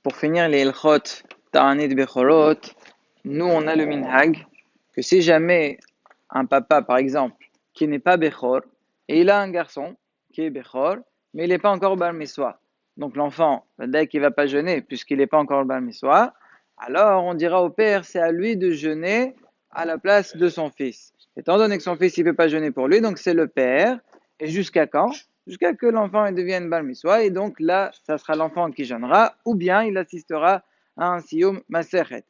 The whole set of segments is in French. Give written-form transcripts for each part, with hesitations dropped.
Pour finir les Ilchot Ta'anit Bechorot, nous on a le minhag que si jamais un papa par exemple qui n'est pas Bechor et il a un garçon qui est Bechor mais il n'est pas encore Bar Mitzvah, donc l'enfant dès qu'il ne va pas jeûner puisqu'il n'est pas encore Bar Mitzvah, alors on dira au père c'est à lui de jeûner à la place de son fils. Étant donné que son fils ne peut pas jeûner pour lui, donc c'est le père. Et jusqu'à quand? Jusqu'à que l'enfant devienne Bar Mitzvah, et donc là, ça sera l'enfant qui jeûnera, ou bien il assistera à un Siyum Masechet.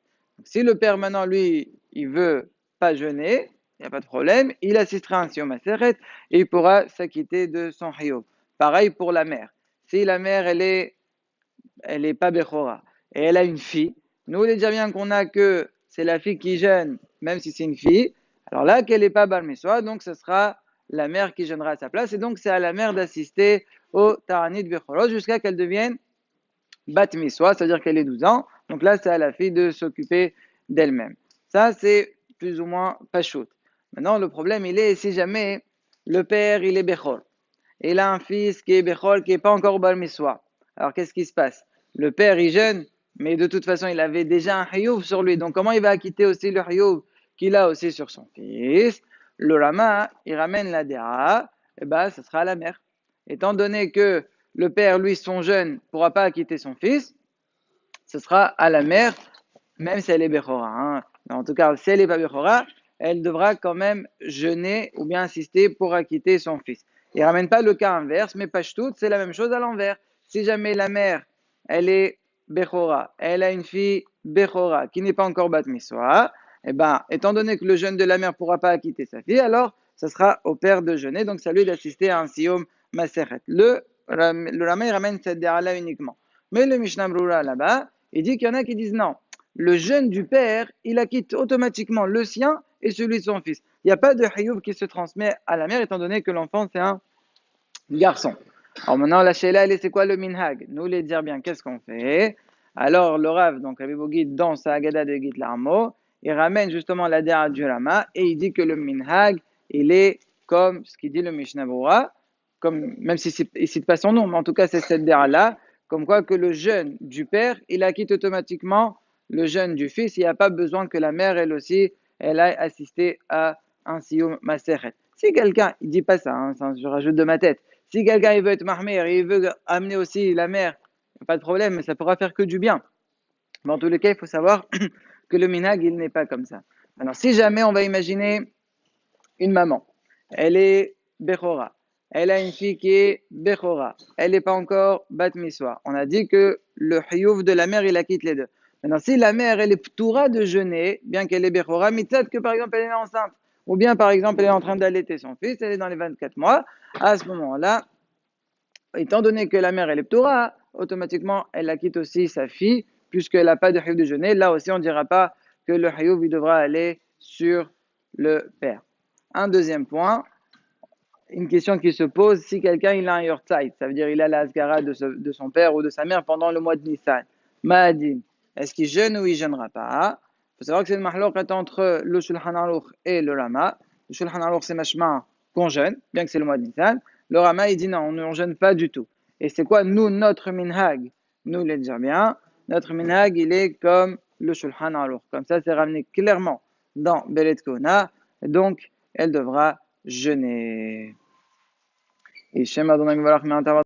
Si le père maintenant, lui, il veut pas jeûner, il n'y a pas de problème, il assistera à un Siyum Masechet, et il pourra s'acquitter de son Hiyum. Pareil pour la mère. Si la mère, elle est pas Bechora, et elle a une fille, nous, on est déjà bien qu'on a que c'est la fille qui jeûne, même si c'est une fille, alors là, qu'elle n'est pas Bar Mitzvah, donc ce sera la mère qui jeûnera à sa place, et donc c'est à la mère d'assister au Ta'anit Bechorot jusqu'à qu'elle devienne Bat Mitzvah, c'est-à-dire qu'elle ait 12 ans, donc là c'est à la fille de s'occuper d'elle-même. Ça c'est plus ou moins Pachout. Maintenant le problème il est si jamais le père il est Bechor, et il a un fils qui est Bechor qui n'est pas encore Bar Mitzvah, alors qu'est-ce qui se passe? Le père il jeûne, mais de toute façon il avait déjà un Hiyuv sur lui, donc comment il va acquitter aussi le Hiyuv qu'il a aussi sur son fils? Le Rama, il ramène la Déra, et ben, ce sera à la mère. Étant donné que le père, lui, son jeune, ne pourra pas acquitter son fils, ce sera à la mère, même si elle est Bechora. Hein. En tout cas, si elle n'est pas Bechora, elle devra quand même jeûner ou bien assister pour acquitter son fils. Il ne ramène pas le cas inverse, mais Pashtout, c'est la même chose à l'envers. Si jamais la mère, elle est Bechora, elle a une fille Bechora qui n'est pas encore Bat Mitzvah, eh ben, étant donné que le jeûne de la mère ne pourra pas acquitter sa fille, alors ce sera au père de jeûner, donc c'est à lui d'assister à un Siyum Masechet. Le Rama, il ramène cette déra-là uniquement. Mais le Mishnah Brura là-bas, il dit qu'il y en a qui disent non. Le jeûne du père, il acquitte automatiquement le sien et celui de son fils. Il n'y a pas de Hiyuv qui se transmet à la mère, étant donné que l'enfant, c'est un garçon. Alors maintenant, la Sheila, c'est quoi le minhag? Nous, les dire bien, qu'est-ce qu'on fait? Alors, le Rav, donc Rabbi Boguid, dans sa Haggadah de Git Larmo, il ramène justement la Dera du Rama et il dit que le minhag, il est comme ce qu'il dit le Mishnah Berurah, comme, même s'il ne cite pas son nom, mais en tout cas, c'est cette Dera-là, comme quoi que le jeûne du père, il acquitte automatiquement le jeûne du fils. Il n'y a pas besoin que la mère, elle aussi, elle aille assister à un Siyum Masechet. Si quelqu'un, il dit pas ça, hein, je rajoute de ma tête, si quelqu'un il veut être mahmir et il veut amener aussi la mère, pas de problème, mais ça pourra faire que du bien. Mais en tous les cas, il faut savoir que le minhag, il n'est pas comme ça. Alors, si jamais on va imaginer une maman, elle est Bechora, elle a une fille qui est Bechora, elle n'est pas encore Bat Mitzvah. On a dit que le Hiyuv de la mère, il acquitte les deux. Maintenant, si la mère, elle est Ptoura de jeûner, bien qu'elle est Bechora, mais peut-être que par exemple, elle est enceinte, ou bien par exemple, elle est en train d'allaiter son fils, elle est dans les 24 mois, à ce moment-là, étant donné que la mère, elle est Ptoura, automatiquement, elle acquitte aussi sa fille, puisqu'elle n'a pas de Hiyuv de jeûner. Là aussi, on ne dira pas que le Hiyuv, il devra aller sur le père. Un deuxième point, une question qui se pose, si quelqu'un il a un Yortzeit, ça veut dire il a la Asgara de son père ou de sa mère pendant le mois de Nissan. Ma'adin, est-ce qu'il jeûne ou il jeûnera pas? Il faut savoir que c'est une mahloukhet entre le Shulchan Aruch et le Rama. Le Shulchan Aruch c'est machma qu'on jeûne, bien que c'est le mois de Nissan. Le Rama il dit non, on ne jeûne pas du tout. Et c'est quoi nous, notre minhag? Nous les dire bien, notre minhag il est comme le Shulchan Aruch. Comme ça c'est ramené clairement dans Belet Kona, donc elle devra jeûner. Et Shem Adonai Yisbarach